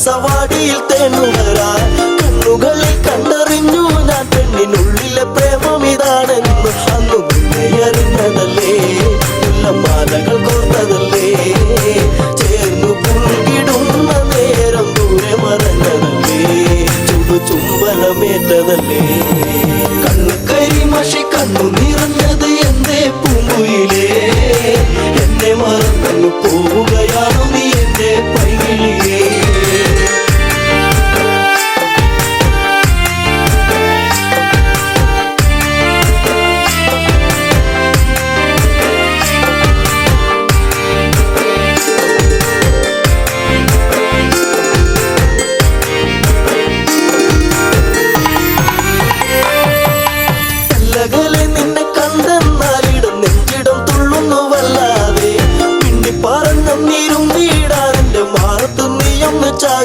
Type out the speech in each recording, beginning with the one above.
സവാടിയിൽ തേനുകരാ കണ്ണുകളിൽ കണ്ടറിഞ്ഞു ഞാൻ പെണ്ണിനുള്ളിലെ പ്രേമം ഇതാണെന്ന് അന്നു നിന്നെ അറിഞ്ഞതല്ലേ മാലകൾ കോർത്തതല്ലേ ചേർന്നു പുൽകിടുന്ന നേരം ദൂരെ മറഞ്ഞതല്ലേ ചുടു ചുംബ വരമേറ്റതല്ലേ കണ്ണു കരിമഷി കണ്ണു നിറഞ്ഞത് എന്തേ പൂങ്കുയിലേ എന്നെ മറന്നു പോവുകയാണു നീ എന്റെ പൈകിളിയേ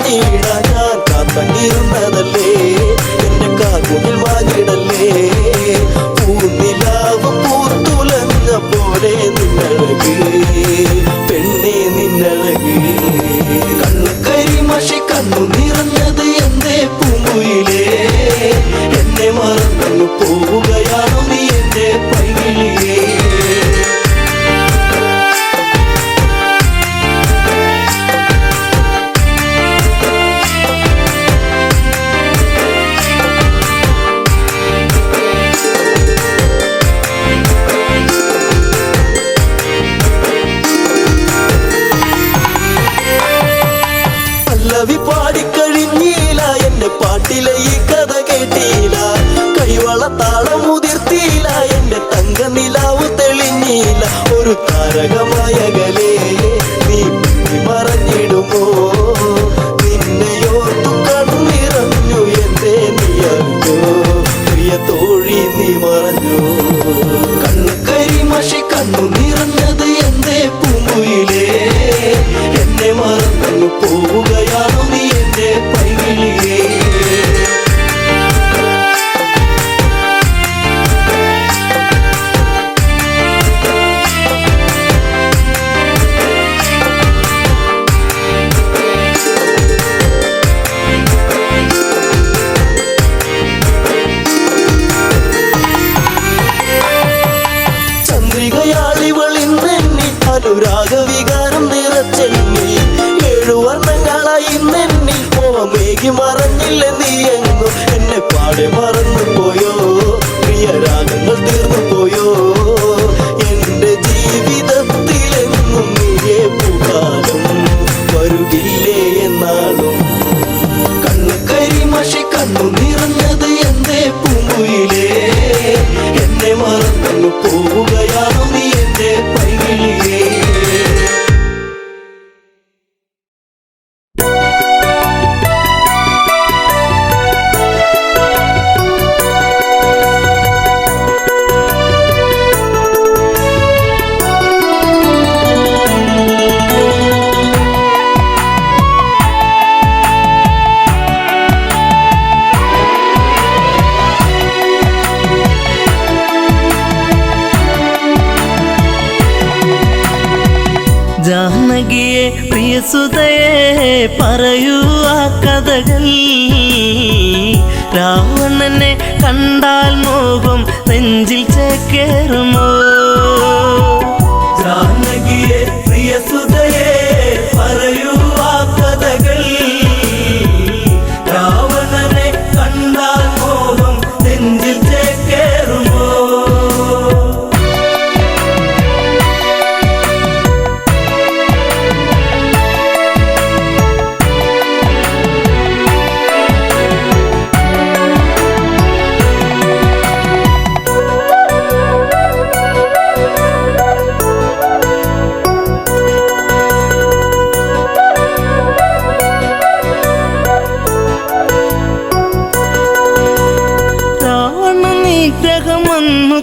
ഞാൻ കാത്തങ്ങിരുന്നതല്ലേ എന്റെ കാർമുകിൽ വാങ്ങിടല്ലേ പൂനിലാവ് പൂത്തുലഞ്ഞ പോലെ നിന്നഴക് പെണ്ണെ നിന്നഴക് കണ്ണു കരിമഷി കണ്ണു നിറഞ്ഞത് എന്തേ പൂങ്കുയിലേ എന്നെ മറന്നു പോവുകയാണു നീ എന്റെ പൈകിളിയേ പാടിക്കഴിഞ്ഞീല എന്റെ പാട്ടിലെ ഈ കഥ കേട്ടീല കൈവള താളമുതിർത്തീല എന്റെ തങ്ക നിലാവ് തെളിഞ്ഞീല ഒരു താരകമായകലേ നീ മറഞ്ഞിടുമോ നിന്നെയോർത്തു കണ്ണിറഞ്ഞു എന്തേ നീ അറിഞ്ഞോ പ്രിയ തോഴി നീ മറഞ്ഞു കണ്ണു കരിമഷി കണ്ണു നിറഞ്ഞത് എന്തേ പൂങ്കുയിലേ എന്നെ മറന്നു പോവുകയാണു നീ എന്റെ പൈകിളിയേ ചന്ദ്രികയാളിവളിന്നെന്നിൽ അനുരാഗവികാരം നിറച്ചെന്നിൽ 7 വർണ്ണങ്ങളായി ഇന്നെന്നിൽ മോഹമേകി മറഞ്ഞില്ല നീ എങ്ങോ എന്നെ പാടെ മറന്നു പോയോ പ്രിയ രാഗങ്ങൾ തീർന്നു പോയോ എന്റെ ജീവിതത്തിലെന്നും നീയേ പൂക്കാലം വരുകില്ലേ എന്നാളും കണ്ണു കരിമഷി കണ്ണു നിറഞ്ഞത് എന്തേ പൂങ്കുയിലേ എന്നെ മറന്നു പോവുകയാണു നീ എന്റെ പൈകിളിയേ ജാനകിയെ പ്രിയസുതയെ പറയൂ ആ കഥകൾ രാവണനെ കണ്ടാൽ മോഹം നെഞ്ചിൽ ചേക്കേറുമോ ജാനകിയെ പ്രിയസുതയെ പറയൂ ആ കഥകൾ രാവണനെ കണ്ടാൽ മോഹം നെഞ്ചിൽ ചേക്കേറുമോ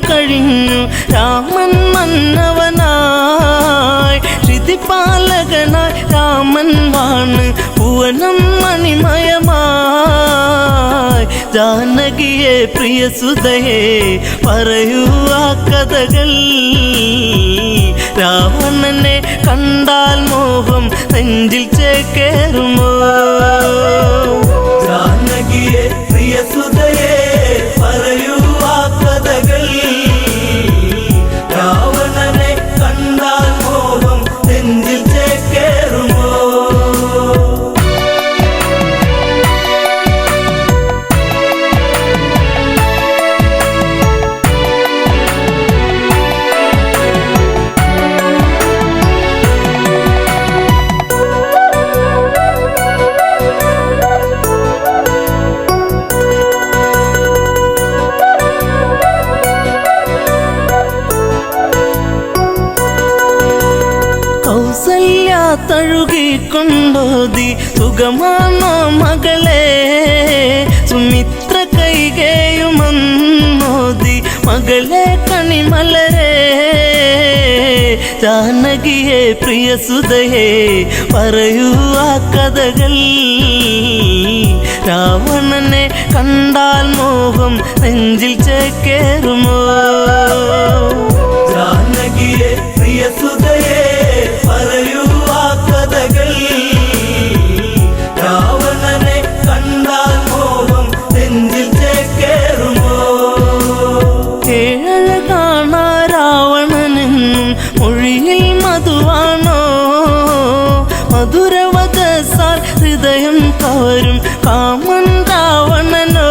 കഴിഞ്ഞു രാമൻ മന്നവനായി ശ്രുതിപാലകനായി രാമൻ വാണ് ഭുവനം മണിമയമായി ജാനകിയെ പ്രിയസുതയെ പറയൂ ആ കഥകൾ രാവണനെ കണ്ടാൽ മോഹം നെഞ്ചിൽ ചേക്കേറുമോ ജാനകിയെ പ്രിയസുതയെ പറയൂ ആ കഥകൾ രാവണനെ കണ്ടാൽ മോഹം നെഞ്ചിൽ ചേക്കേറുമോ തഴുകിക്കൊണ്ടോതി സുഖമാണോ മകളെ സുമിത്ര കൈകേയുമന്നോതി മകളെ കണിമലരെ ജാനകിയെ പ്രിയ സുതയെ പറയൂ ആ കഥകൾ രാവണനെ കണ്ടാൽ മോഹം നെഞ്ചിൽ ചേക്കേറുമോ ജാനകിയെ പ്രിയ സുതയെ പറയൂ ആ കഥകൾ രാവണനെ കണ്ടാൽ മോഹം നെഞ്ചിൽ ചേക്കേറുമോ ഏഴഴകാണ രാവണനെന്നും മൊഴിയിൽ മധുവാണോ മധുരവദസാൽ ഹൃദയം കവരും കാമൻ രാവണനോ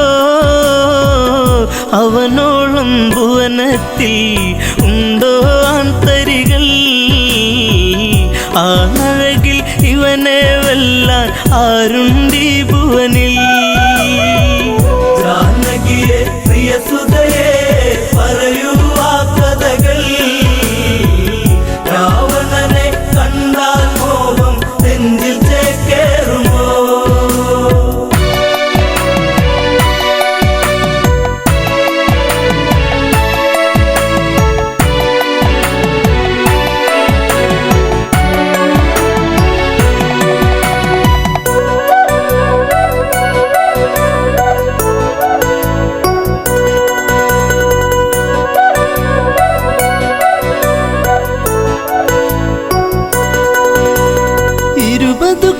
അവനോളം ഭുവനത്തിൽ ഉണ്ടോ ആന്തരികൾ ആണഴകിൽ ഇവനെ വെല്ലാൻ ആരുണ്ടീ ഭുവനിൽ ജാനകിയെ പ്രിയ സുതയെ പറയൂ ആ കഥകൾ രാവണനെ കണ്ടാൽ മോഹം നെഞ്ചിൽ ചേക്കേറുമോ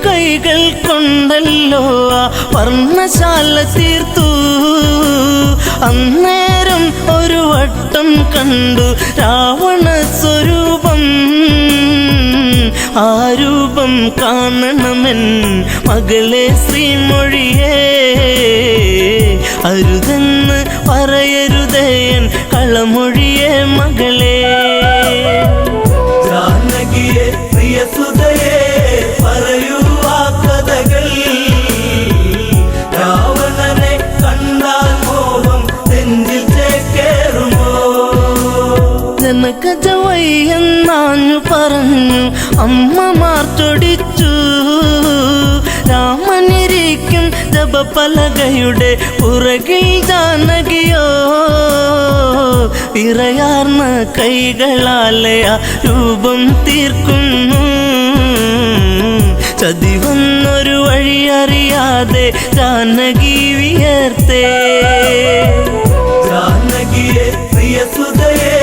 കൈകൾ കൊണ്ടല്ലോ ആ വർണ്ണശാല തീർത്തു അന്നേരം ഒരു വട്ടം കണ്ടു രാവണ സ്വരൂപം ആ രൂപം കാണണമെൻ മകളെ ശ്രീമൊഴിയേ അരുതെന്ന് പറയരുതേൻ കളമൊഴിയേ മകളെ ജാനകിയെ പ്രിയ സുതയെ പറയൂ ആ കഥകൾ രാവണനെ കണ്ടാൽ മോഹം നെഞ്ചിൽ ചേക്കേറുമോ ജനകജ വയ്യെന്നാഞ്ഞു പറഞ്ഞു അമ്മമാർ ചൊടിച്ചു രാമനിരിക്കും ജപപലകയുടെ പുറകിൽ ജാനകിയോ വിറയാർന്ന കൈകളാലെ ആ രൂപം തീർക്കുന്നു ചതി വന്നൊരു വഴി അറിയാതെ ജാനകി വിയർത്തേ ജാനകിയെ പ്രിയ സുതയെ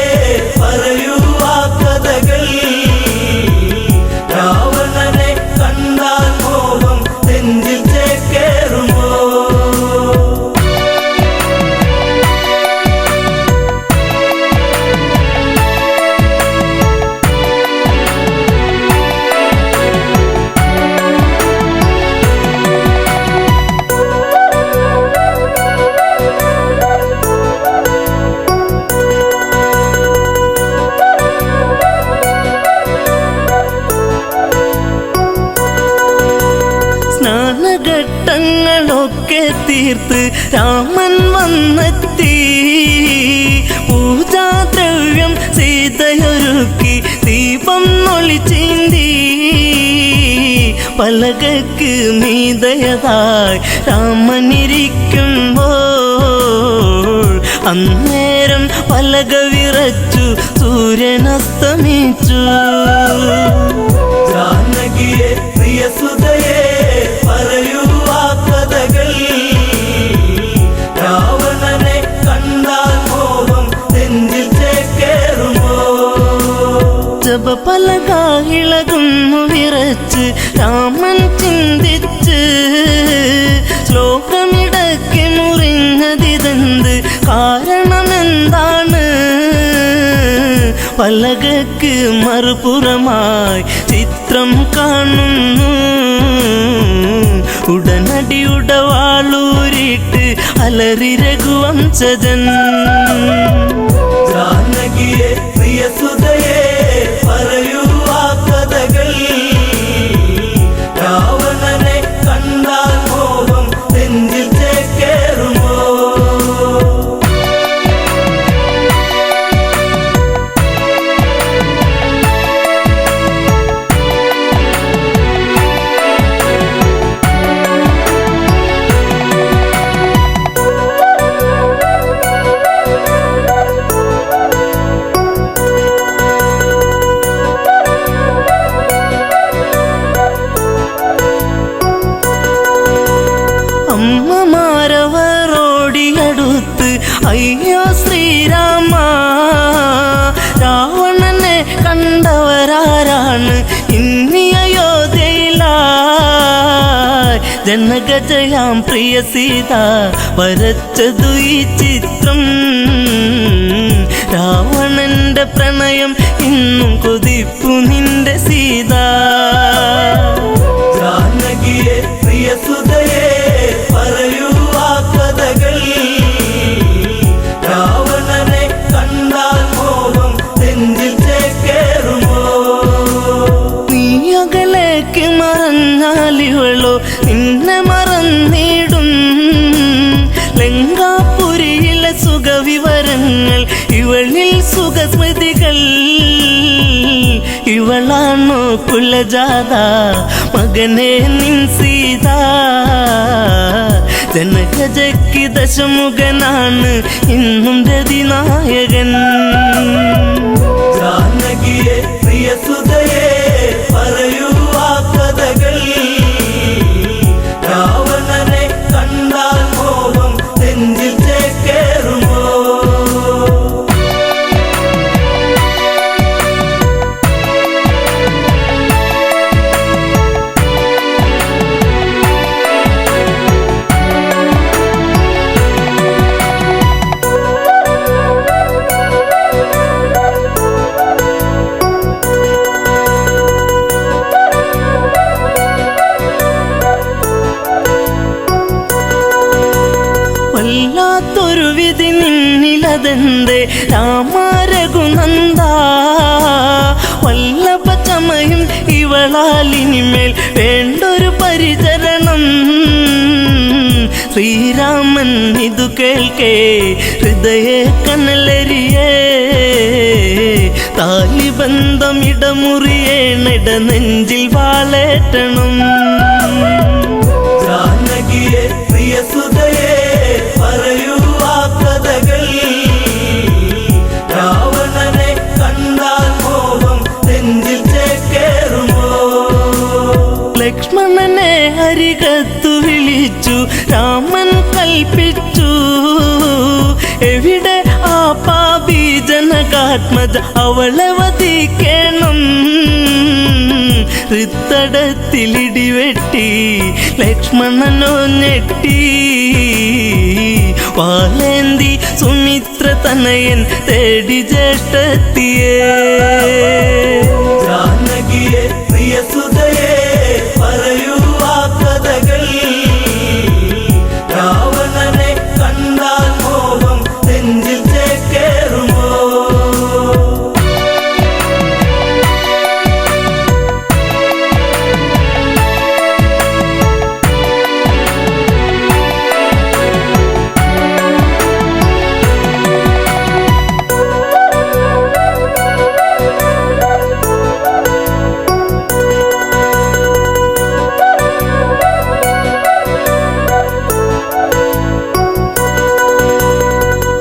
പറയൂ ആ കഥകൾ രാവണനെ കണ്ടാൽ മോഹം നെഞ്ചിൽ ചേക്കേറുമോ സ്നാനഘട്ടങ്ങളൊക്കെ തീർത്ത് രാമൻ വന്നെത്തി പൂജാദ്രവ്യം സീതയൊരുക്കി ദീപം ഒളിച്ചീന്തി പലകക്ക് മീതയതായി രാമനിരിക്കുമ്പോൾ അന്നേരം പലക വിറച്ചു സൂര്യനസ്തമിച്ചു ജാനകിയെ പ്രിയ സുതയെ പറയൂ ആ കഥകൾ രാവണനെ കണ്ടാൽ മോഹം നെഞ്ചിൽ ചേക്കേറുമോ ജപപലക ഇളകുന്നു വിറച്ച് രാമൻ ചിന്തിച്ച് ശ്ലോകമിടയ്ക്ക് മുറിഞ്ഞതിതെന്ത് കാരണമെന്താണ് പലകക്ക് മറുപുറമായി ചിത്രം കാണുന്നു ഉടനടി ഉടവാളൂരിട്ട് അലറി രഘുവംശജൻ ജാനകിയെ പ്രിയ സുതയെ പറയൂ ആ കഥകൾ രാവണനെ കണ്ടാൽ മോഹം നെഞ്ചിൽ ചേക്കേറുമോ ദൂതന്മാരവർ ഓടിയടുത്ത് അയ്യോ ശ്രീരാമ, രാവണനെ കണ്ടവരാരാണ് ഇന്നി അയോധ്യയിലായി ജനകജയാം പ്രിയ സീത വരച്ചതു ഈ ചിത്രം. രാവണന്റെ പ്രണയം ഇന്നും കൊതിപ്പു നിന്റെ സീത. ജാനകിയെ പ്രിയ സുതയെ പറയൂ ആ കഥകൾ. രാവണനെ കണ്ടാൽ മോഹം നെഞ്ചിൽ ചേക്കേറുമോ? നീ അകലേക്ക് മറഞ്ഞാലിവളോ നിന്നെ മറന്നിടും. ലങ്കാപുരിയിലെ സുഖവിവരങ്ങൾ ഇവളിൽ സുഖസ്മൃതികൾ. ഇവളാണോ കുലജാത മകനെ നിൻ സീത? ജനകജയ്ക്ക് ദശമുഖനാണ് ഇന്നും രതിനായകൻ. ജാനകിയെ പ്രിയ സുതയെ പറയൂ ആ കഥകൾ. രാവണനെ കണ്ടാൽ മോഹം നെഞ്ചിൽ ചേക്കേറുമോ? വല്ലാത്തൊരു വിധി നിന്നിലതെന്തേ രാമരഘുനന്ദ. വല്ലഭ ചമയും ഇവളാലിനിമേൽ വേണ്ടൊരു പരിചരണം. ശ്രീരാമൻ ഇതു കേൾക്കേ ഹൃദയ കനലരിയേ. താലിബന്ധം ഇടമുറിയേണിട നെഞ്ചിൽ വാളേറ്റണം. ജാനകിയെ പ്രിയ സുതയെ പറയൂ ആ കഥകൾ. രാവണനെ കണ്ടാൽ മോഹം നെഞ്ചിൽ ചേക്കേറുമോ? ലക്ഷ്മണനെ അരികത്തു വിളിച്ചു രാമൻ കൽപ്പിച്ചു. എവിടെ ആ പാപി ജനകാത്മജ, അവളെ വധിക്കണം. ഹൃത്തടത്തിലിടിവെട്ടി ലക്ഷ്മണനോ ഞെട്ടി. വാലേന്തി സുമിത്ര തനയൻ തേടി ജ്യേഷ്ഠത്തിയേ. ജാനകിയെ പ്രിയ സുതയെ പറയൂ ആ കഥകൾ. രാവണനെ കണ്ടാൽ മോഹം നെഞ്ചിൽ ചേക്കേറുമോ?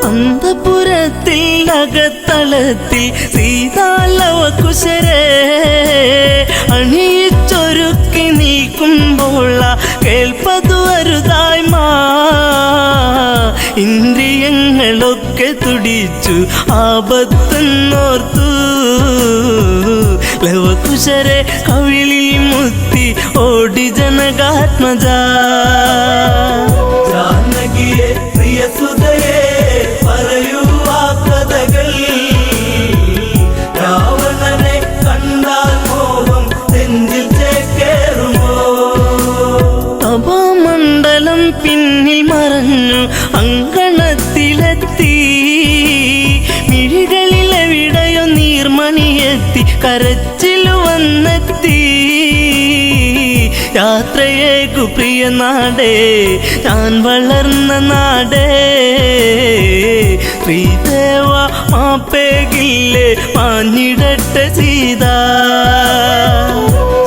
അന്തപുരത്തിൽ അകത്തളത്തിൽ സീതാലവകുശരെ അണിയിച്ചൊരുക്കി നീക്കുമ്പോൾ കേൾപ്പതു അരുതായ്മ. ഇന്ദ്രിയങ്ങളൊക്കെ തുടിച്ചു ആപത്തെന്നോർത്തു. ലവകുശരെ കവിളിൽ മുത്തി ഓടി ജനകാത്മജ. ജാനകിയെ പ്രിയ സുതയെ പറയൂ ആ കഥകൾ. രാവണനെ കണ്ടാൽ മോഹം നെഞ്ചിൽ ചേക്കേറുമോ? തപോമണ്ഡലം പിന്നിൽ മറഞ്ഞു അങ്കണത്തിലെത്തി. മിഴികളിലെവിടെയോ നീർമണിയെത്തി കരച്ചിലു വന്നെത്തി. യാത്രയേക്കു പ്രിയ നാടേ ഞാൻ വളർന്ന നാടേ. ശ്രീദേവ മാപ്പേകില്ലേ മാഞ്ഞിടട്ടെ സീത.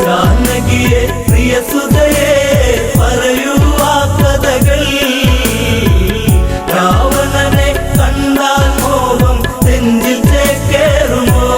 ജാനകിയെ പ്രിയ സുതയെ പറയൂ ആ കഥകൾ. രാവണനെ കണ്ടാൽ മോഹം നെഞ്ചിൽ ചേക്കേറുമോ?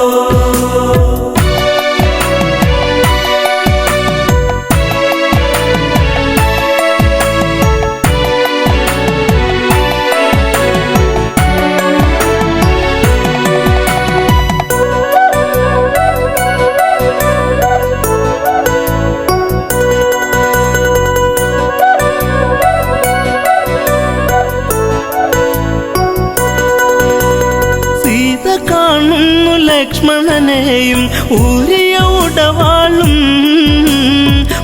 ലക്ഷ്മണനെയും ഊരിയ ഉടവാളും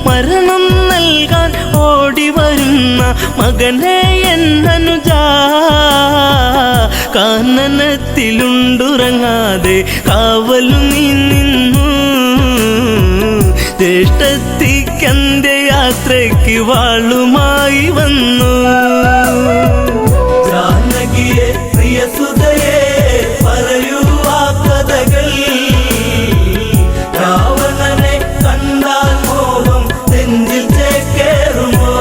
മരണം നൽകാൻ ഓടി വരുന്ന മകനെ എന്നനുജ കാനനത്തിലുണ്ടുറങ്ങാതെ കാവലു നീ നിന്നു ജ്യേഷ്ഠത്തിക്കന്റെ യാത്രയ്ക്ക് വാളുമായി വന്നു. ജാനകിയെ പ്രിയസുതയെ പറയൂ ആ കഥകൾ. രാവണനെ കണ്ടാൽ മോഹം നെഞ്ചിൽ ചേക്കേറുമോ?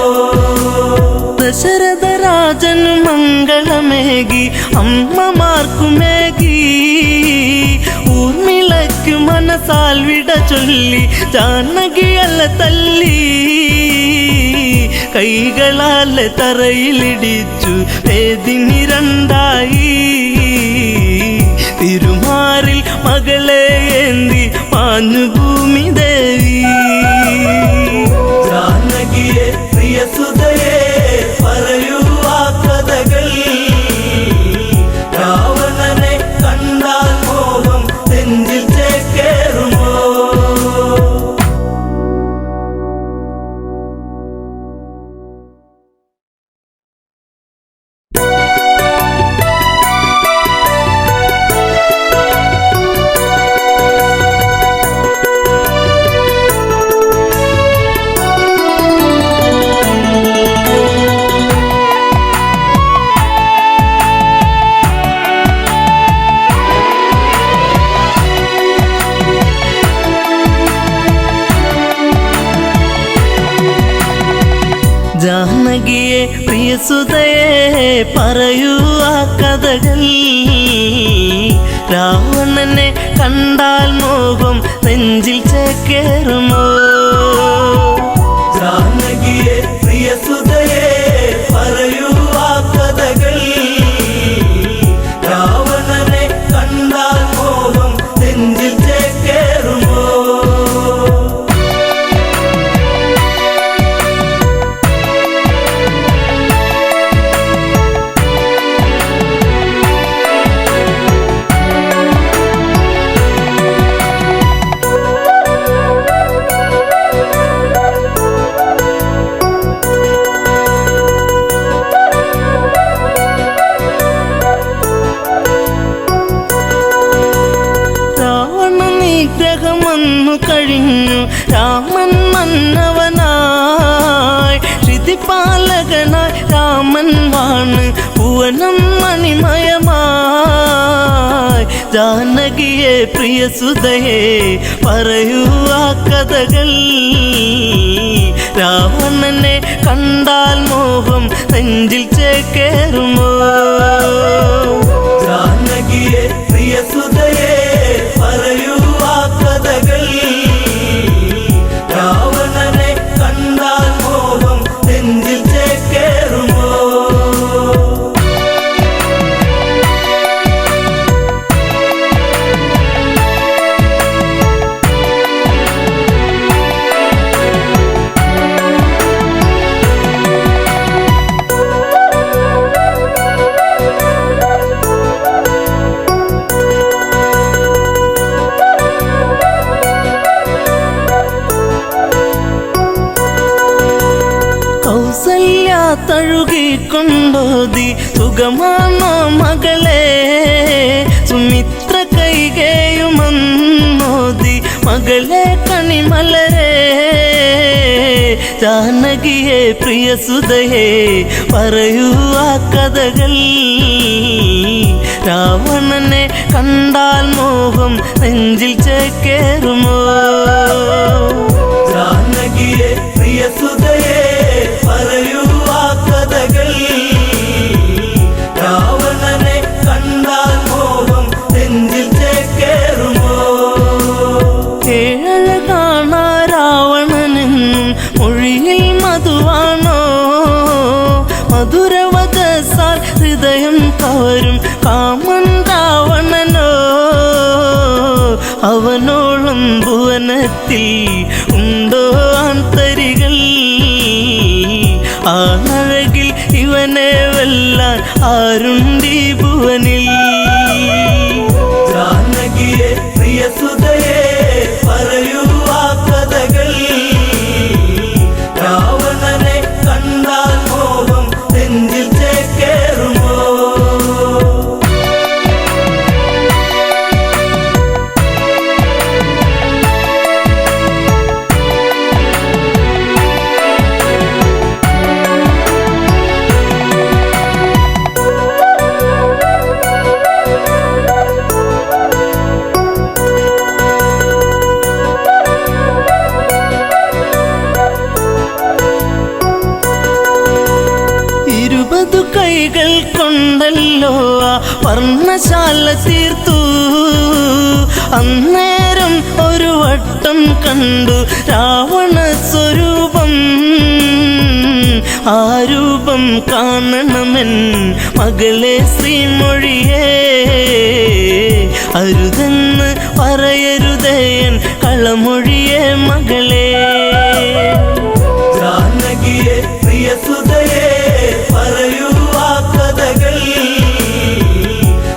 ദശരഥ രാജനു മംഗളമേകി അമ്മമാർക്കുമേകി ഊർമിളയ്ക്കു മനസാൽ വിട ചൊല്ലി ജാനകിയല്ല തല്ലി കൈകളാലെ തറയിലിടിച്ചു വേദിനി രണ്ടായി തിരുമാറിൽ മകളെ ഏന്തി മാഞ്ഞു ഭൂമി ദേവി. ജാനകിയെ പ്രിയസുതയെ പറയൂ ആ കഥകൾ. രാവണനെ കണ്ടാൽ മോഹം നെഞ്ചിൽ ചേക്കേറുമോ? ജാനകിയെ പ്രിയസുതയെ പറയൂ ആ കഥകൾ. രാവണനെ കണ്ടാൽ മോഹം നെഞ്ചിൽ ചേക്കേറുമോ? ജാനകിയെ പ്രിയസുതയെ പറയൂ ആ കഥകൾ. രാവണനെ കണ്ടാൽ മോഹം നെഞ്ചിൽ ചേക്കേറുമോ? നിഗ്രഹമന്നു കഴിഞ്ഞു രാമൻ മന്നവനായി ശ്രുതിപാലകനായി രാമൻ വാണ് ഭുവനം മണിമയമായി. ജാനകിയെ പ്രിയസുതയെ പറയൂ ആ കഥകൾ. രാവണനെ കണ്ടാൽ മോഹം നെഞ്ചിൽ ചേക്കേറുമോ? ജാനകിയെ പ്രിയസുതയെ പറയൂ ആ കഥകൾ. രാവണനെ കണ്ടാൽ മോഹം നെഞ്ചിൽ ചേക്കേറുമോ? കൗസല്യ തഴുകിക്കൊണ്ടോതി സുഖമാണോ മകളെ? സുമിത്ര കൈകേയുമന്നോതി മകളെ കണിമലരെ. ജാനകിയെ പ്രിയസുതയെ പറയൂ ആ കഥകൾ. രാവണനെ കണ്ടാൽ മോഹം നെഞ്ചിൽ ചേക്കേറുമോ? ജാനകിയെ പ്രിയസുതയെ പറയൂ ആ കഥകൾ. രാവണനെ കണ്ടാൽ മോഹം നെഞ്ചിൽ ചേക്കേറുമോ? ഏഴഴകാണ രാവണനെന്നും മൊഴിയിൽ മധുവാണോ? മധുരവദസാൽ ഹൃദയം കവരും കാമൻ രാവണനോ? അവനോളം ഭുവനത്തിൽ ഉണ്ടോ ആന്തരികൾ? ആണഴകിൽ ഇവനെ വെല്ലാൻ ആരുണ്ടീ ഭുവനിൽ? ജാനകിയെ പ്രിയസുതയെ പറയൂ ആ കഥകൾ. രാവണനെ കണ്ടാൽ മോഹം നെഞ്ചിൽ ചേക്കേറുമോ? കൈകൾ കൊണ്ടല്ലോ ആ വർണ്ണശാല തീർത്തു. അന്നേരം ഒരു വട്ടം കണ്ടു രാവണ സ്വരൂപം. ആ രൂപം കാണണമെൻ മകളെ ശ്രീമൊഴിയേ. അരുതെന്ന് പറയരുതേൻ കളമൊഴിയേ മകളെ. ജാനകിയെ പ്രിയസുതയെ പറയൂ ആ കഥകൾ.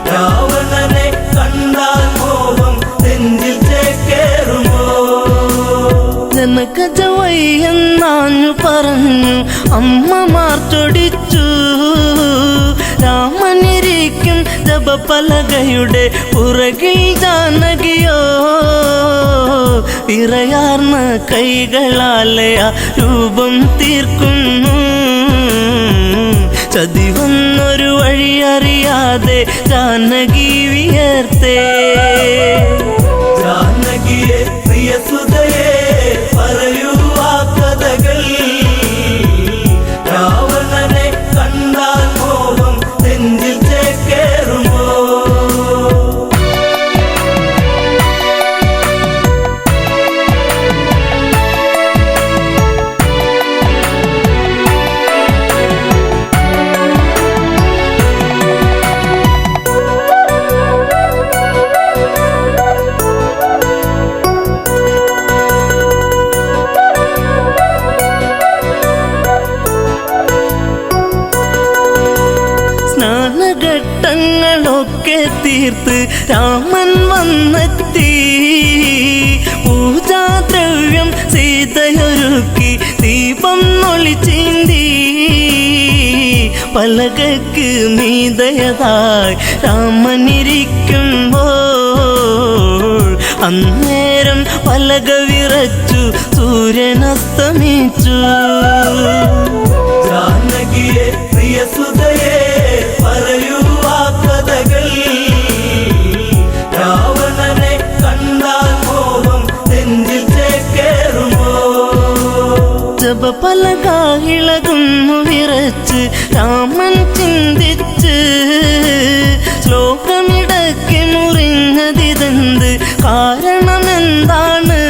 രാവണനെ കണ്ടാൽ മോഹം നെഞ്ചിൽ ചേക്കേറുമോ? ജനകജവയ്യെന്നാഞ്ഞു പറഞ്ഞു അമ്മമാർ ചൊടിച്ചു. രാമനിരിക്കും ജപപലകയുടെ പുറകിൽ ജാനകിയോ വിറയാർന്ന കൈകളാലെ ആ രൂപം തീർക്കുന്നു. ചതിവന്നൊരു വഴിയറിയാതെ ജാനകി വിയർത്തേ. ജാനകിയെ പ്രിയസുതയെ പറയൂ ആ കഥകൾ. രാവണനെ കണ്ടാൽ മോഹം നെഞ്ചിൽ ചേക്കേറുമോ? സ്നാനഘട്ടങ്ങളൊക്കെ തീർത്ത് രാമൻ വന്നെത്തി. പൂജാദ്രവ്യം സീതയൊരുക്കി ദീപം ഒളിച്ചീന്തി. പലകക്ക് മീതയതായി രാമനിരിക്കുമ്പോൾ അന്നേരം പലക വിറച്ചു സൂര്യനസ്തമിച്ചു. ജാനകിയെ പ്രിയസുതയെ പറയൂ ആ കഥകൾ. രാവണനെ കണ്ടാൽ മോഹം നെഞ്ചിൽ ചേക്കേറുമോ? ജപപലക ഇളകുന്നു വിറച്ച് രാമൻ ചിന്തിച്ച്. ശ്ലോകമിടയ്ക്ക് മുറിഞ്ഞതിതെന്ത് കാരണമെന്താണ്?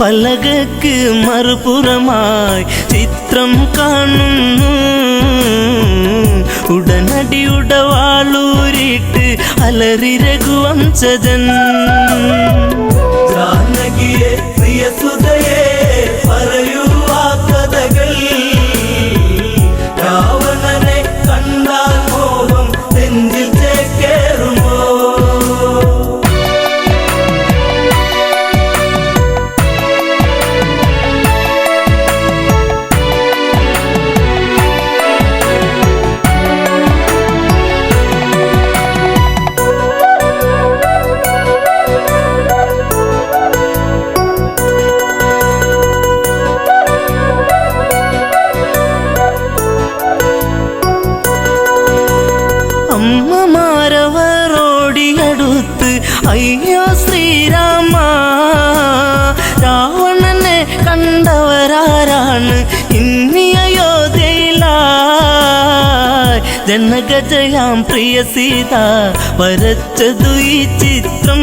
പലകക്ക് മറുപുറമായി ചിത്രം കാണുന്നു. ഉടനടി ഉടവാളൂരിട്ട് അലറി രഘുവംശജൻ. ജാനകിയെ പ്രിയസുതയെ പറയൂ ആ കഥകൾ. രാവണനെ കണ്ടാൽ മോഹം നെഞ്ചിൽ ചേക്കേറുമോ? അമ്മമാരവരോടിയടുത്ത് അയ്യോ ശ്രീരാമ, രാവണനെ കണ്ടവരാരാണ് ഇന്നി അയോധ്യയിലായി? ജനകജയാം പ്രിയ സീത വരച്ചതു ഈ ചിത്രം.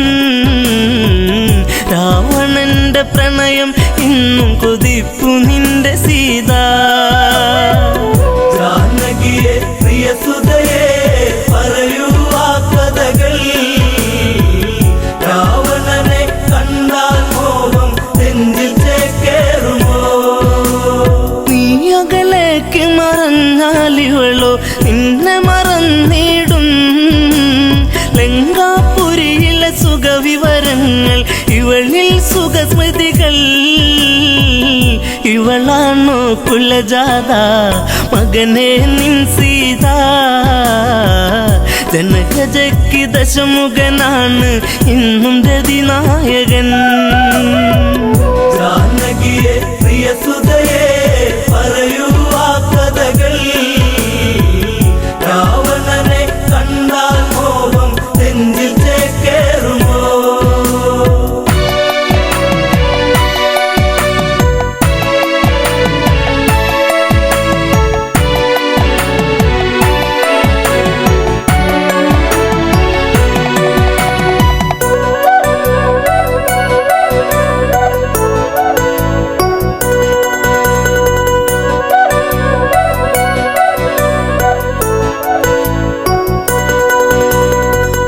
രാവണന്റെ പ്രണയം ഇന്നും കൊതിപ്പു നിന്റെ സീത. ജാനകിയെ പ്രിയസുതയെ പറയൂ ആ കഥകൾ. രാവണനെ കണ്ടാൽ മോഹം നെഞ്ചിൽ ചേക്കേറുമോ? നീ അകലേക്ക് മറഞ്ഞാലിവളോ നിന്നെ മറന്നിടും. ലങ്കാപുരിയിലെ സുഖ ഇവളാണോ കുലജാത മകനെ നിൻ സീത ജനകജയ്ക്ക് ദശമുഖനാണ് ഇന്നും രതിനായകൻ ജാനകിയെ പ്രിയസുതയെ പറയൂ ആ കഥകൾ രാവണനെ കണ്ടാൽ മോഹം നെഞ്ചിൽ ചേക്കേറുമോ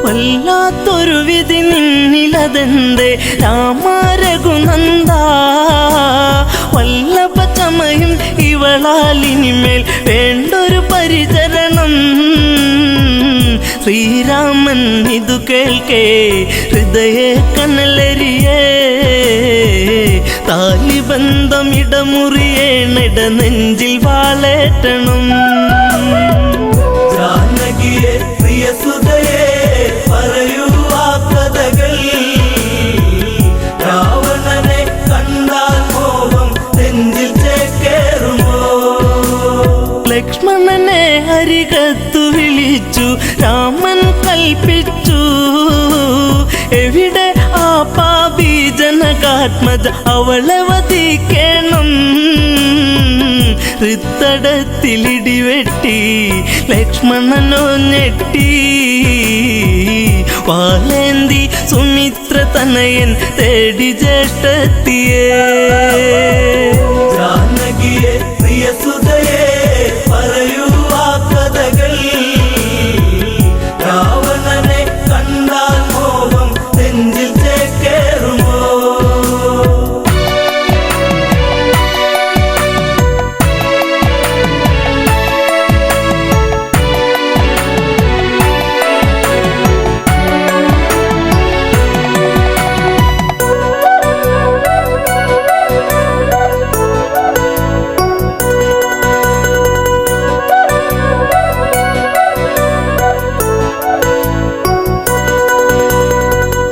വല്ലാത്തൊരു വിധി നിന്നിലതെന്തേ രാമരഘുനന്ദ വല്ലഭ ചമയും ഇവളാലിനിമേൽ വേണ്ടൊരു പരിചരണം ശ്രീരാമൻ ഇതു കേൾക്കേ ഹൃദയ കനലരിയേ താലിബന്ധം ഇടമുറിയേണിട നെഞ്ചിൽ വാളേറ്റണം ജാനകിയെ പ്രിയസുതയെ പറയൂ ആ കഥകൾ രാവണനെ കണ്ടാൽ മോഹം നെഞ്ചിൽ ചേക്കേറുമോ ലക്ഷ്മണനെ അരികത്തു വിളിച്ചു രാമൻ കൽപ്പിച്ചു എവിടെ ആ പാപി ജനകാത്മജ അവളെ വധിക്കണം ഹൃത്തടത്തിലിടിവെട്ടി ലക്ഷ്മണനോ ഞെട്ടി വാലേന്തി സുമിത്ര തനയൻ തേടി ജ്യേഷ്ഠത്തിയേ ജാനകിയെ പ്രിയസുതയെ പറയൂ ആ കഥകൾ രാവണനെ കണ്ടാൽ മോഹം നെഞ്ചിൽ ചേക്കേറുമോ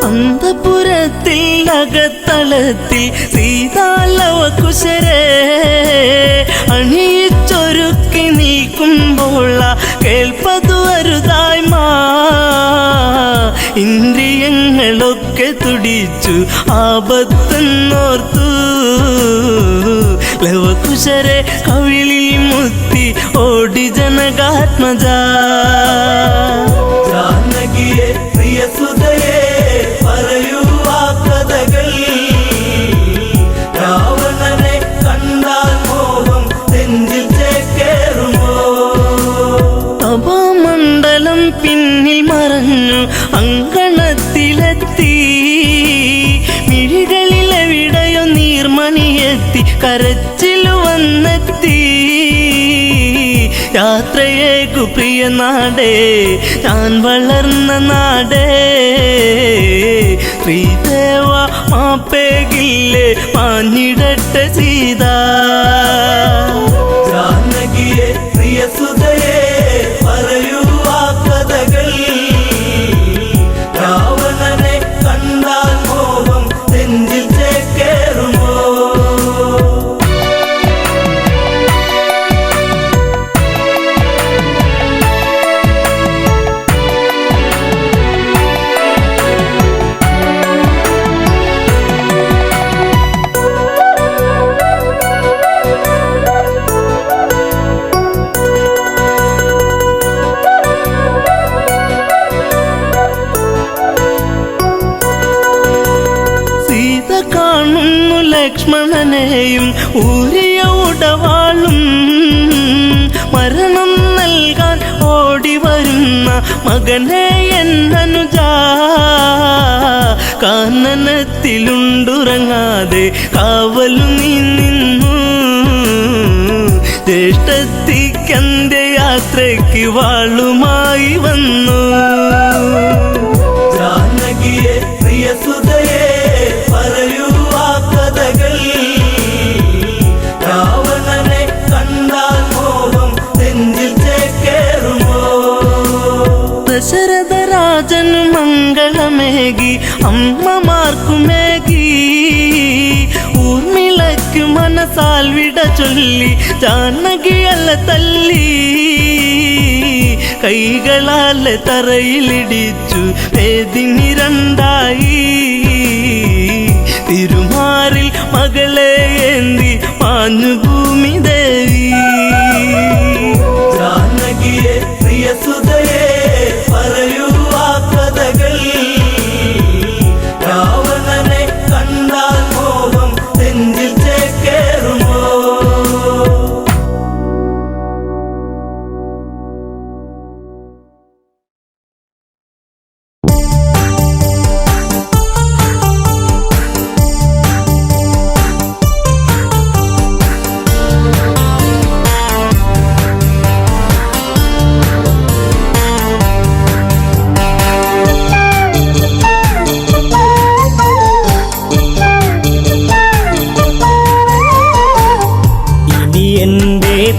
അന്തപുരത്തിൽ അകത്തളത്തിൽ സീതാലവ കുശരേ അണിയിച്ചൊരുക്കി നീക്കുമ്പോൾ കേൾപ്പതു അരുതായ്മ ഇന്ദ്രിയങ്ങളൊക്കെ തുടിച്ചു ആപത്തെന്നോർത്തു ലവകുശരെ കവിളിൽ മുത്തി ഓടി ജനകാത്മജ ജാനകിയെ പ്രിയസുതയെ പറയൂ ആ കഥകൾ രാവണനെ കണ്ടാൽ മോഹം നെഞ്ചിൽ ചേക്കേറുമോ അപമണ്ഡലം പിന്നിൽ മറഞ്ഞു അങ്കണത്തിലെത്തി മിഴികളിലെവിടെയോ നീർമണിയെത്തി കരച്ചിലു വന്നെത്തി യാത്രയേക്കു പ്രിയ നാടേ ഞാൻ വളർന്ന നാടേ ശ്രീദേവ മാപ്പേകില്ലേ മാഞ്ഞിടട്ടെ സീത ജാനകിയെ പ്രിയസുതയെ പറയൂ ആ കഥകൾ രാവണനെ കണ്ടാൽ മോഹം നെഞ്ചിൽ ചേക്കേറുമോ കാണുന്നു ലക്ഷ്മണനെയും ഊരിയ ഉടവാളും മരണം നൽകാൻ ഓടി വരുന്ന മകനെ എന്നനുജ കാനനത്തിലുണ്ടുറങ്ങാതെ കാവലു നീ നിന്നു ജ്യേഷ്ഠത്തിക്കന്റെ യാത്രയ്ക്ക് വാളുമായി വന്നു ജാനകിയെ പ്രിയസുതയെ പറയൂ ആ കഥകൾ മംഗളമേകി അമ്മമാർക്കുമേകി ഊർമിളയ്ക്കു മനസാൽ വിട ചൊല്ലി ജാനകിയല്ല തല്ലി കൈകളാൽ തറയിലിടിച്ചു വേദിനി രണ്ടായി തിരുമാറിൽ മകളെ ഏന്തി മാഞ്ഞു ഭൂമി ദേവി ജാനകിയെ പ്രിയസുതയെ പറയൂ ആ കഥകൾ രാവണനെ കണ്ടാൽ മോഹം നെഞ്ചിൽ ചേക്കേറുമോ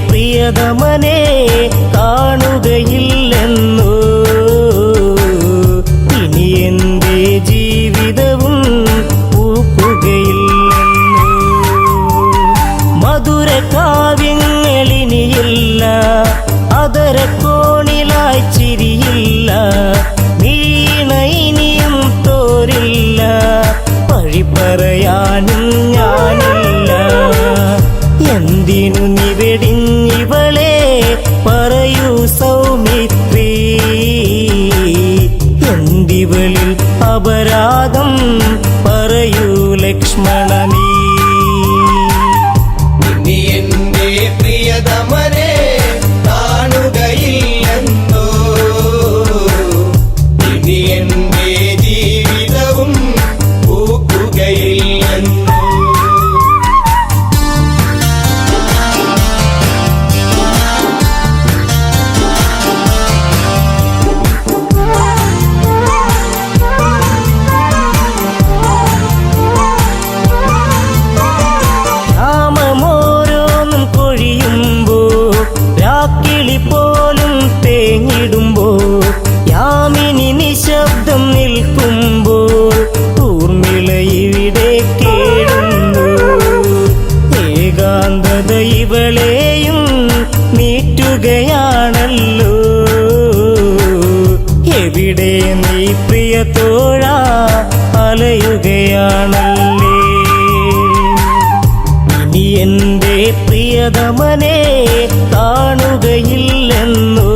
പ്രിയതമനെ കാണുകയില്ലെന്നോ ഇനി എൻ്റെ ജീവിതവും പൂക്കുകയില്ലെന്നോ മധുര കാവ്യങ്ങളിനിയില്ല അതരക്കോണിലായി ചിരിയില്ല വീണ ഇനിയും തോരില്ല പഴി പറയാനും ഞാനില്ല എന്തിനു നിവെടിഞ്ഞിവളെ പറയൂ സൗമിത്രി എന്തിവളിൽ അപരാധം പറയൂ ലക്ഷ്മണനീ ഇനി എന്റെ പ്രിയതമനെ കാണുകയില്ലെന്നോ ഇനി എന്റെ ജീവിതവും പൂക്കുകയില്ലെന്നോ പോലും തേങ്ങിടുമ്പോ യാമിനി നിശബ്ദം നിൽക്കുമ്പോൾ ഊർമിള ഇവിടെ കേടുന്നു ഏകാന്തത ഇവളെയും നീറ്റുകയാണല്ലോ എവിടെ നീ പ്രിയതോഴ അലയുകയാണല്ലേ ഇനി എൻ്റെ പ്രിയതമനെ കാണുകയില്ലെന്നോ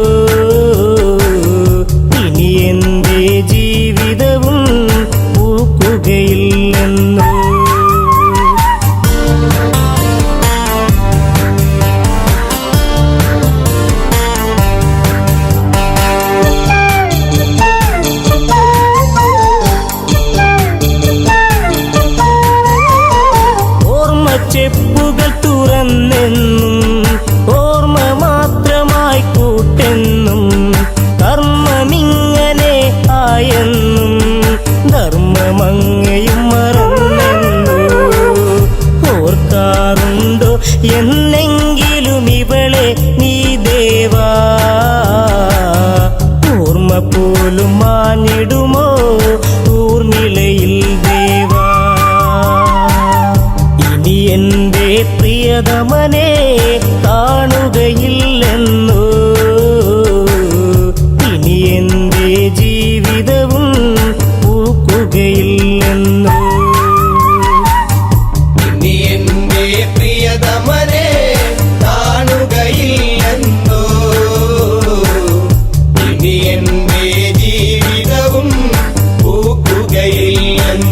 ഇനി എൻ്റെ ജീവിതവും പൂക്കുകയില്ലെന്നോ ചെപ്പുകൾ തുറന്നെന്നും ഓർമ്മ മാത്രമായി കൂട്ടെന്നും കർമ്മമിങ്ങനെ ആയെന്നും ധർമ്മമങ്ങയും മറന്നെന്നു ഓർക്കാറുണ്ടോ എന്നെങ്കിലും ഇവളെ നീ ദേവാ ഓർമ്മ പോലും മാഞ്ഞിടുമോ ഊർമിളയിൽ ദേവാ എന്റെ പ്രിയതമനെ കാണുകയില്ലെന്നോ ഇനി എന്റെ ജീവിതവും പൂക്കുകയില്ലെന്നോ ഇനി എന്റെ പ്രിയതമനെ കാണുകയില്ലെന്നോ ഇനി എന്റെ ജീവിതവും പൂക്കുകയില്ലെന്നോ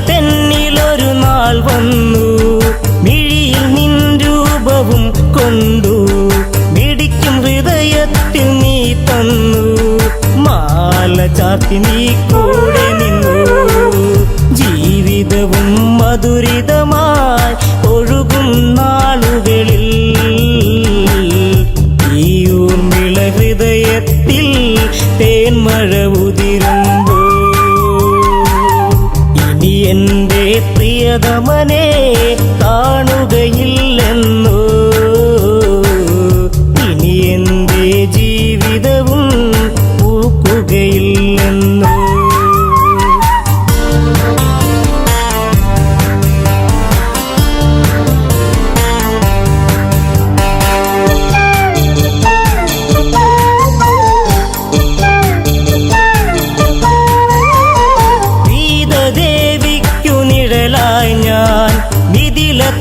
തെന്നിലൊരു നാൾ വന്നു മിഴിയിൽ നിൻ രൂപവും കൊണ്ടു മിടിക്കും ഹൃദയത്തിൽ നീ തന്നു മാല ചാർത്തി നീ കൂടെ നിന്നു ജീവിതവും മധുരിതമായി ഒഴുകും നാളുകളിൽ ഈ ഊർമിള ഹൃദയത്തിൽ തേന്മഴ പ്രിയതമനെ കാണുകയില്ലെന്നോ ഇനി എൻ്റെ ജീവിതവും പൂക്കുകയില്ലെന്നോ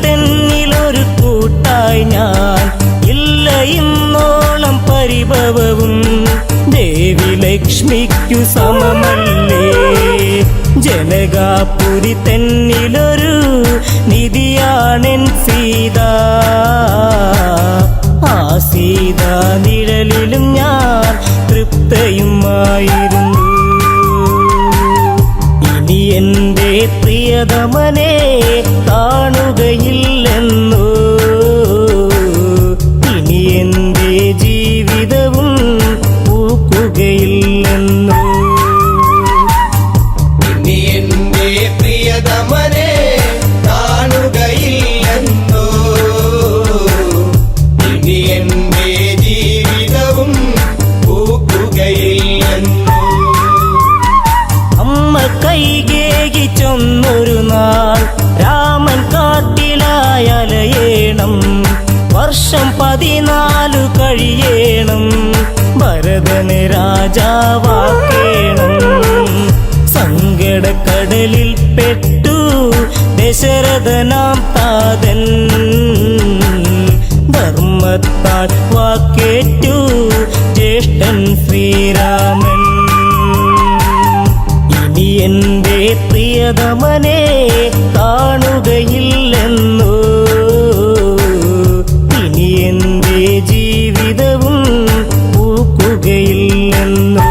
തെന്നിലൊരു കൂട്ടായി ഞാൻ ഇല്ല ഇന്നോളം പരിഭവവും ദേവി ലക്ഷ്മിക്കു സമമല്ലേ ജനകാപുരി തെന്നിലൊരു നിധിയാണെൻ സീത ആ സീത നിഴലിലും ഞാൻ തൃപ്തയുമായിരുന്നു ഇനി എൻ്റെ പ്രിയതമനെ കാണുകയില്ലെന്നോ ഇനി എൻ്റെ ജീവിതവും പൂക്കുകയില്ലെന്നോ ഇനി എൻ്റെ പ്രിയതമനെ കാണുകയില്ലെന്നോ ഇനി എൻ്റെ ജീവിതവും പൂക്കുകയില്ലെന്നോ അമ്മ കൈകേകി ചൊന്നൊരു നാൾ രാമൻ കാട്ടിലായലയേണം വർഷം 14 കഴിയേണം ഭരതനെ രാജാവാക്കേണം സങ്കടക്കടലിൽ പെട്ടു ദശരഥനാം താതൻ ധർമ്മത്താൽ വാക്കേറ്റു ജ്യേഷ്ഠൻ ശ്രീരാമൻ ഇനി എൻ്റെ പ്രിയതമനെ കാണുകയില്ലെന്നോ ഇനി എൻ്റെ ജീവിതവും പൂക്കുകയില്ലെന്നോ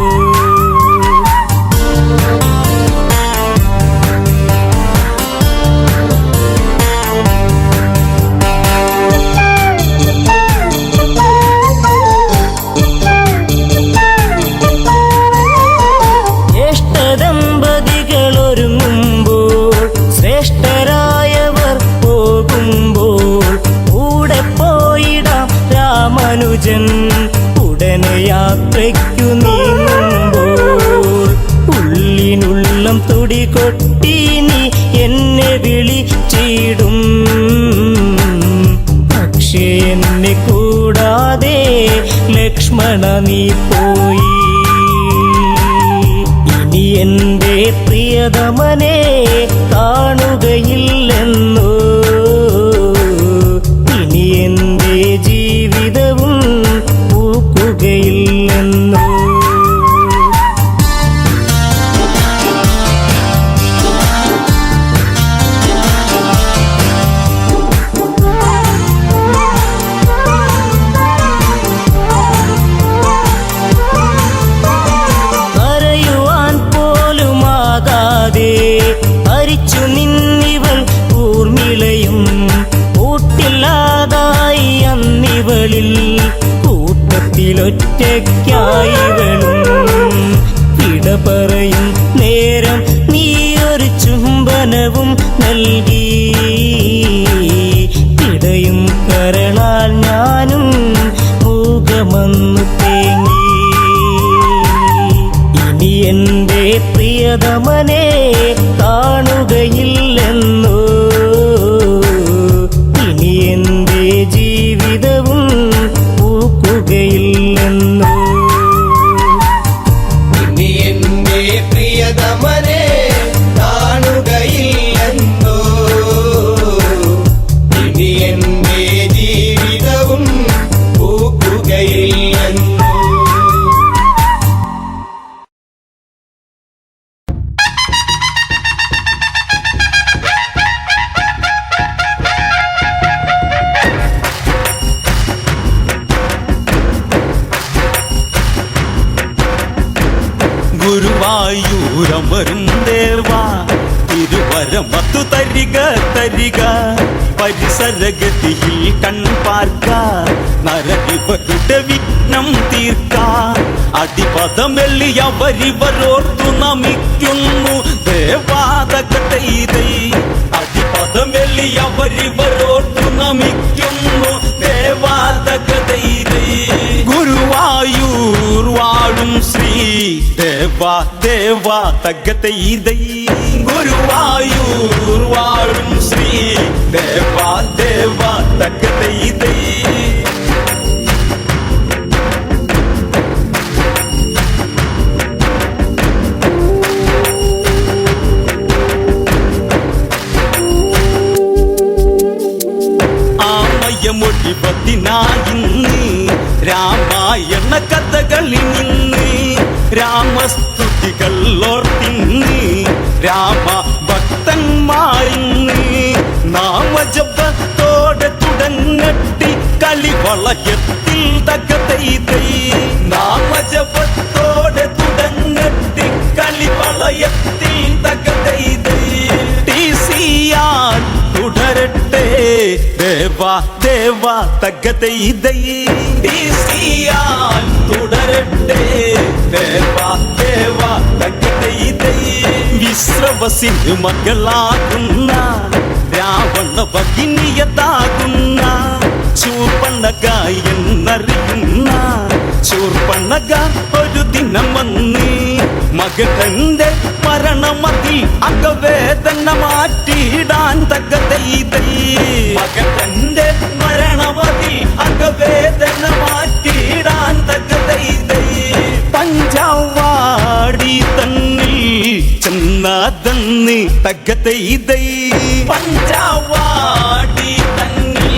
ഉടനെ യാത്രയ്ക്കു നീങ്ങുമ്പോൾ ഉള്ളിനുള്ളം തുടി കൊട്ടി നീ എന്നെ വിളിച്ചിടും പക്ഷേ എന്നെ കൂടാതെ ലക്ഷ്മണ നീ പോയി ഇനി എൻ്റെ പ്രിയതമനെ കാണുകയില്ലെന്നോ ഇനി എൻ്റെ ജീവിതവും പൂക്കുകയില്ലെന്നോ കരയുവാൻ പോലുമാകാതെ ഹരിച്ചു നിന്നിവൾ ഊർമിളയും കൂട്ടില്ലാതായി അന്നിവളിൽ കൂട്ടത്തിലൊറ്റയ്ക്കായിവളും ഇട പറയും നേരം നീയൊരു ചുംബനവും നൽകി ഇടയും കരളാൽ ഞാനും മൂകമന്നു തേങ്ങി ഇനി എൻ്റെ പ്രിയതമനെ കാണുകയില്ലെന്നോ ഇനി എൻ്റെ ജീവിതവും പൂക്കുകയില്ലെന്നോ ഇനി എൻ്റെ പ്രിയതമനെ കാണുകയില്ലെന്നോ ഇനി എൻ്റെ ജീവിതവും പൂക്കുകയില്ലെന്നോ ഗുരുവായൂരമരും ദേവാ തിരുവരമത്തു തരിക തരിക പരിസരഗതിയിൽ കൺപാർക്ക നരകിവരുടെ വിഘ്നം തീർക്ക അടിപദം വെള്ളിയവരിവരോർത്തു നമിക്കുന്നു ദേവാതകതൈതൈ അടിപ എളിയവരിവരോട്ടു നമിക്കുന്നു ദേവാതകതൈതൈ ഗുരുവായൂർ വാഴും ശ്രീ ദേവാ ദേവാ തകതൈതൈ ഗുരുവായൂർ വാഴും ശ്രീ ദേവാ ദേവാ തകതൈതൈ മൊഴിപത്തിനായിന്ന് രാമായണ കഥകളിൽ നിന്ന് രാമസ്തുതികൾ ഓർത്തിന്ന് രാമ ഭക്തന്മാരിന്ന് നാമജപത്തോടെ തുടങ്ങട്ടി കളിവളയത്തിൽ തകതൈതൈ നാമജപത്തോടെ തുടങ്ങട്ടി കളിവളയത്തിൽ തകതൈതൈ ടിസിയാൻ തുടരട്ടെ ദേവാ ദേവാ തകതൈതൈ ടിസിയാൻ തുടരട്ടെ ദേവാ ദേവാ തകതൈതൈ വിശ്രവസിന് മകളാകുന്ന രാവണ ഭഗിനിയതാകുന്ന ശൂർപ്പണഖ എന്നറിയുന്ന ശൂർപ്പണഖ ഒരു ദിനം വന്ന് മകന്റെ മരണമതിൽ അകവേദന മാറ്റിയിടാൻ തകതൈതൈ മകന്റെ മരണമതിൽ അകവേദന മാറ്റിയിടാൻ തകതൈതൈ പഞ്ചവാടി തന്നിൽ ചെന്നാതെന്ന് തകതൈതൈ പഞ്ചവാടി തന്നിൽ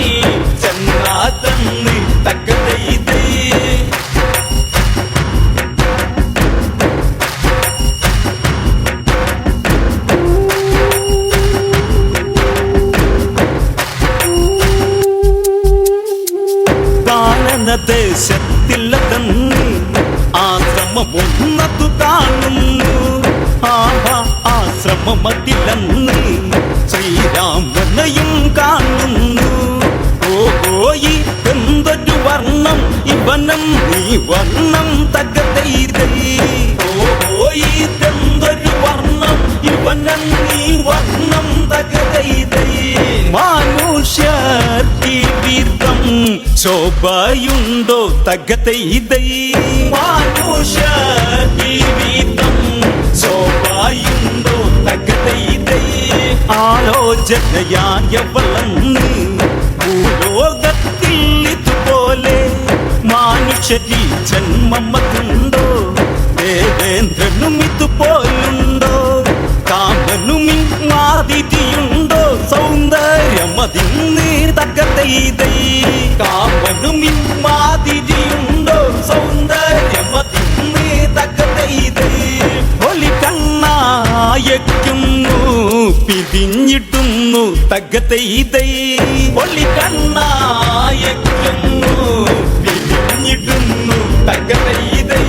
ചെന്നാതെന്ന് തകതൈതൈ ദേശത്തിലതന്ന് ആശ്രമമൊന്നതു കാണുന്നു ആഹാ ആശ്രമമതിലന്ന് ശ്രീരാമനെയും കാണുന്നു ഓഹോയി എന്തൊരു വർണ്ണം ഇവനം നീ വർണ്ണം തകതൈതൈ ഓഹോയി എന്തൊരു വർണ്ണം ഇവനം നീ വർണ്ണം തകതൈതൈ മനുഷ്യർ ജീവിതം ശോഭയുണ്ടോ തകതൈതൈ മനുഷ്യർ ജീവിതം ശോഭയുണ്ടോ തകതൈതൈ ആലോചനയായവളന്ന് ഭൂലോകത്തിൽ ഇതുപോലെ മനുഷ്യരിൽ ജന്മമതുണ്ടോ ദേവേന്ദ്രനും ഇതുപോലുണ്ടോ കാമനും മാതിരിയുണ്ടോ സൗന്ദര്യമതിന്ന് തകതൈതൈ കാമനും മാതിരിയുണ്ടോ സൗന്ദര്യമതിന്ന് തകതൈതൈ ഒലി കണ്ണായക്കുന്നു പിരിഞ്ഞിടുന്നു തകതൈതൈ ഒലി കണ്ണായക്കുന്നു പിരിഞ്ഞിടുന്നു തകതൈതൈ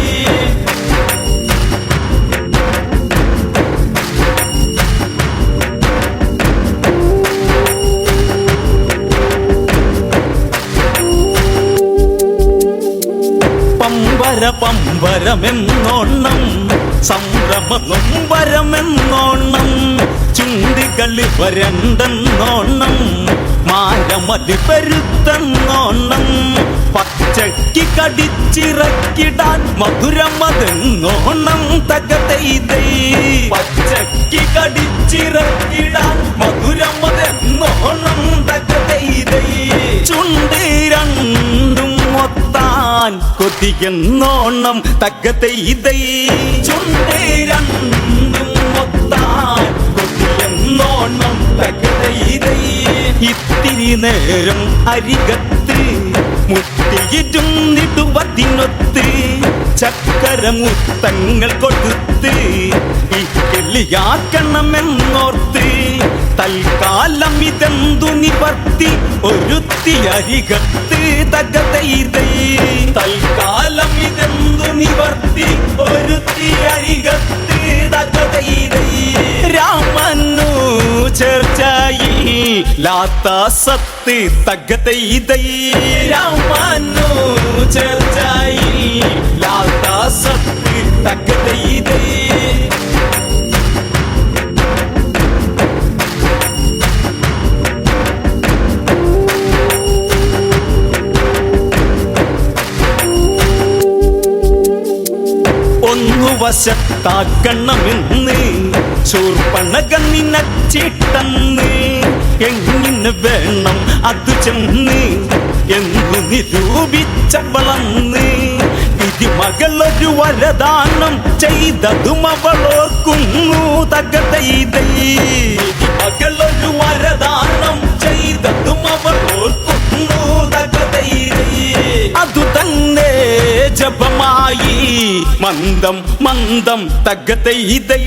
പമ്പരമെന്നോണം സംഭ്രമനൊമ്പരമെന്നോണം ചുണ്ടികളി വരണ്ടെന്നോണം മാരമതി പെരുത്തെന്നോണം പച്ചക്കി കടിച്ചിറക്കിടാൻ മധുരമതെന്നോണം തകതൈതൈ പച്ചക്കി കടിച്ചിറക്കിടാൻ മധുരമതെന്നോണം തകതൈതൈ ചുണ്ടി രണ്ടും മൊത്താൻ കൊതിയെന്നോണം തകതൈതൈ ചുണ്ടി രണ്ടും മൊത്താൻ കൊതിയെന്നോണം തകതൈതൈ ഇത്തിരി നേരം അരികത്ത് മുട്ടിയിരുന്നിടുവതിനൊത്ത് ചക്കരമുത്തങ്ങൾ കൊടുത്ത് ഈ കിളിയാക്കണമെന്നോർത്ത് തൽക്കാലം ഇതെന്തു നിവർത്തി ഒരുത്തി അരികത്ത് തകതൈതൈ തൽക്കാലം ഇതെന്തു നിവർത്തി ഒരുത്തി അരികത്ത് തകതൈതൈ രാമനു ചർച്ചയിൽ ലാത്ത സത്ത് തകതൈതൈ രാമനു ചർച്ചയിൽ ലാത്ത സത്ത് തകതൈതൈ ഒന്നു വശത്താക്കണമെന്ന് ശൂർപ്പണഖ നിനച്ചിട്ടെന്ന് എങ്ങനെ വേണം അത് ചെന്ന് എന്നു നിരൂപിച്ചവളന്ന് വിധി മകളൊരു വരദാനം ചെയ്തതും അവളോർക്കുന്നു തകതൈതൈ വിധി മകളൊരു വരദാനം ചെയ്തതും അവളോർക്കുന്നു തകതൈതൈ അതു തന്നെ ജപമായി മന്ദം മന്ദം തകതൈതൈ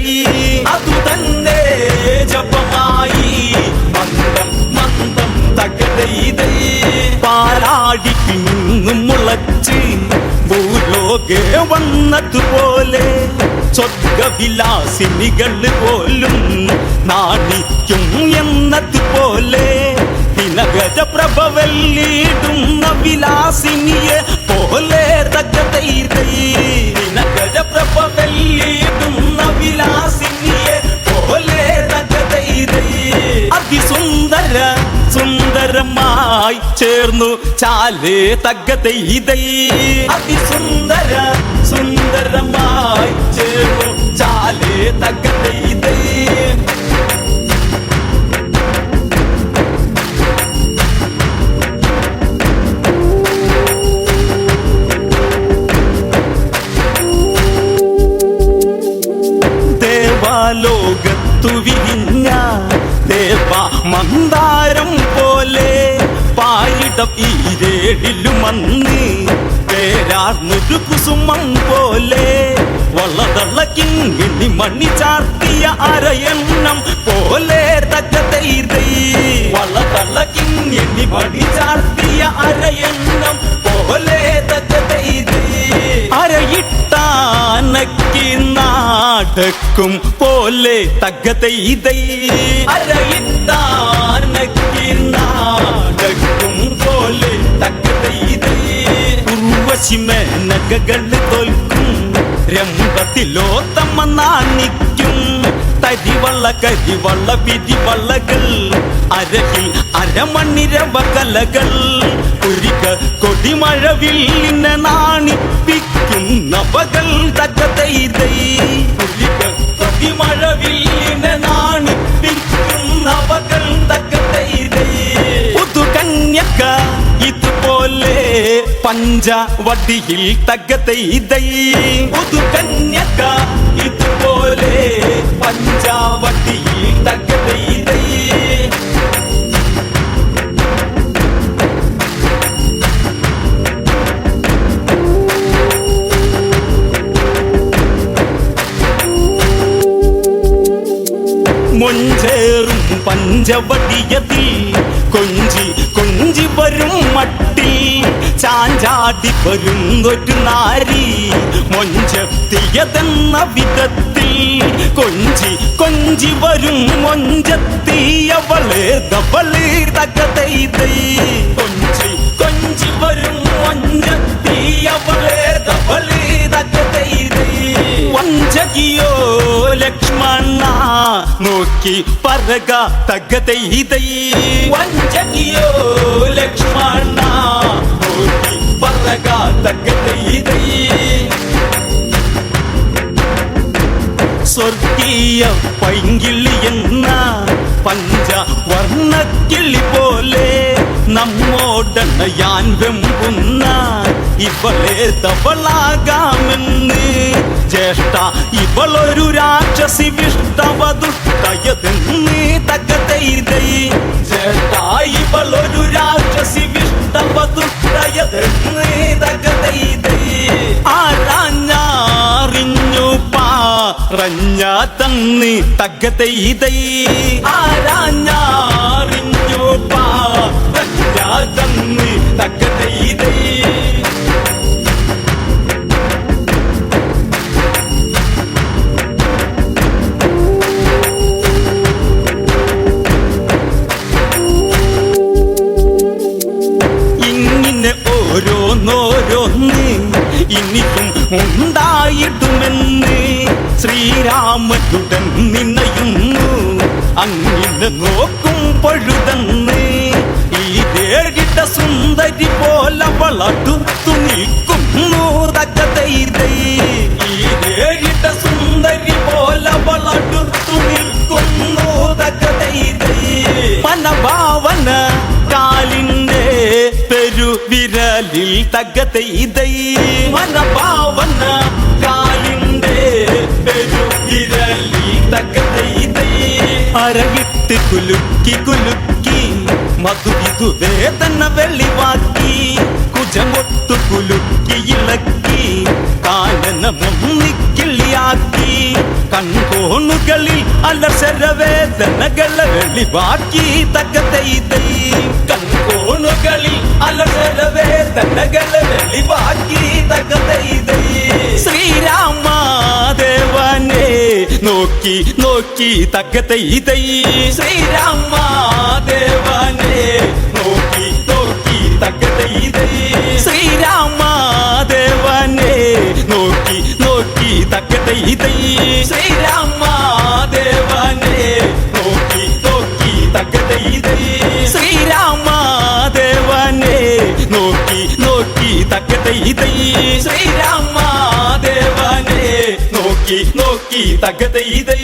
അതു തന്നെ ജപമായി മന്ദം മന്ദം തകതൈതൈ പാലാടിക്ക് നിന്നും മുളച്ച് ഭൂലോകെ വന്നതുപോലെ സ്വർഗവിലാസിനികൾ പോലും നാണിക്കും എന്നതുപോലെ ദിനകര പ്രഭവല്ലിടുന്ന വിലാസിനിയെ പോലെ തകതൈതൈ ദിനകര പ്രഭവല്ലിടുന്ന വിലാസിനിയെ പോലെ തകതൈതൈ അതിസുന്ദര സുന്ദരമായി ചേർന്നു ചാലേ തകതൈതൈ അതിസുന്ദര സുന്ദരമായി ചേർന്നു ചാലേ തകതൈതൈ ദേവാലോകത്തു വിരിഞ്ഞ ദേവ മന്ദാരം പോലെ പായിടം ഈരേഴിലുമന്ന് പേരാർന്നൊരു കുസുമം പോലെ വളതളക്കിങ്ങിനി മണി ചാർത്തിയ അരയണ്ണം പോലെ തകതൈതൈ വളതളക്കിങ്ങിനി മണി ചാർത്തിയ അരയണ്ണം പോലെ തകതൈതൈ അരയിട്ടാനക്കി നാടക്കും പോലെ തകതൈതൈ അരയിട്ടാനക്കി നാടക്കും പോലെ തകതൈതൈ ഉർവശിമേനകകൾ തോൽക്കും രംഗത്തിലോത്തമ്മ നാണിക്കും തരിവള്ള കരിവള്ള പിരിവള്ളകൾ അരകിൽ അരമണിരവകലകൾ ഒരിക കൊടിമഴവില്ലിനെ നാണിപ്പിക്കുന്നവകൾ തകതൈതൈ ഒരിക കൊടിമഴവില്ലിനെ നാണിപ്പിക്കുന്നവകൾ തകതൈതൈ പുതുകന്യക ഇതുപോലെ പഞ്ചവടിയിൽ തകതൈതൈ പുതുകന്യക ഇതുപോലെ പഞ്ചവടിയിൽ തകതൈതൈ മൊഞ്ചേറും പഞ്ചവടിയതിൽ കൊഞ്ചി കൊഞ്ചി വരും മട്ടിൽ ചാഞ്ചാടി വരുന്നൊരു നാരി മൊഞ്ചെത്തിയതെന്ന വിധത്തിൽ കൊഞ്ചി കൊഞ്ചി വരും മൊഞ്ചെത്തിയവളെ ദവളെ തകതൈതൈ കൊഞ്ചി കൊഞ്ചി വരും മൊഞ്ചെത്തിയവളെ ദവളെ തകതൈതൈ വഞ്ചകിയോ ലക്ഷ്മണ നോക്കി പറക തകതൈതൈ വഞ്ചകിയോ ലക്ഷ്മണ നോക്കി പറക തകതൈതൈ സ്വർഗീയ പൈങ്കിളി എന്ന പഞ്ചവർണ്ണക്കിളി പോലെ നമ്മോടണയാൻ വെമ്പുന്ന ഇവളെ തവളാകാമെന്ന് ജ്യേഷ്ഠ ഇവളൊരു രാക്ഷസി വിഷ്ടവതുഷ്ടയതെന്ന് തകതൈതൈ ജ്യേഷ്ഠ ഇവളൊരു രാക്ഷസി വിഷ്ടവതുഷ്ടയതെന്ന് തകതൈതൈ ആരാഞ്ഞറിഞ്ഞു പറഞ്ഞ തന്ന് തകതൈതൈ ആരാഞ്ഞറിഞ്ഞു പറഞ്ഞ തന്ന് തകതൈതൈ ഇങ്ങനെ ഓരോന്നോരോന്ന് ഇനിയും ഉണ്ടായിടുമെന്ന് ശ്രീരാമനുടൻ നിന്നയുന്നു അങ്ങനെ നോക്കും പൊഴുതെന്ന് ഈ തേടിട്ട സുന്ദരി പോലെ വളടുത്തു നിൽക്കുന്നു തകതൈതൈ ഈ മനഭാവന കാലിൻ്റെ പെരുവിരലിൽ തകതൈതൈ മനഭാവന കാലിൻ്റെ പെരുവിരലിൽ തകതൈതൈ അരകിട്ട് കുലുക്കി കുലുക്കി മധുവിധു വേദന വെളിവാക്കി കുജമൊട്ടു കുലുക്കി ഇളക്കി കാനന മുന്നിക്കിള്ളിയാക്കി കൺകോണുകളിൽ അലസരവേദനകളെ വെളിവാക്കി തകതൈതൈ കൺകോണുകളിൽ അലസരവേദനകളെ വെളിവാക്കി തകതൈതൈ ശ്രീരാമദേവനെ നോക്കി നോക്കി തകതൈതൈ ശ്രീരാമദേവനെ നോക്കി നോക്കി തകതൈതൈ ശ്രീരാമദേവനെ നോക്കി നോക്കി തകതൈതൈ ശ്രീരാമദേവനെ നോക്കി നോക്കി തകതൈതൈ ശ്രീരാമദേവനെ നോക്കി നോക്കി തകതൈതൈ ശ്രീരാമദേവനെ നോക്കി നോക്കി തകതൈതൈ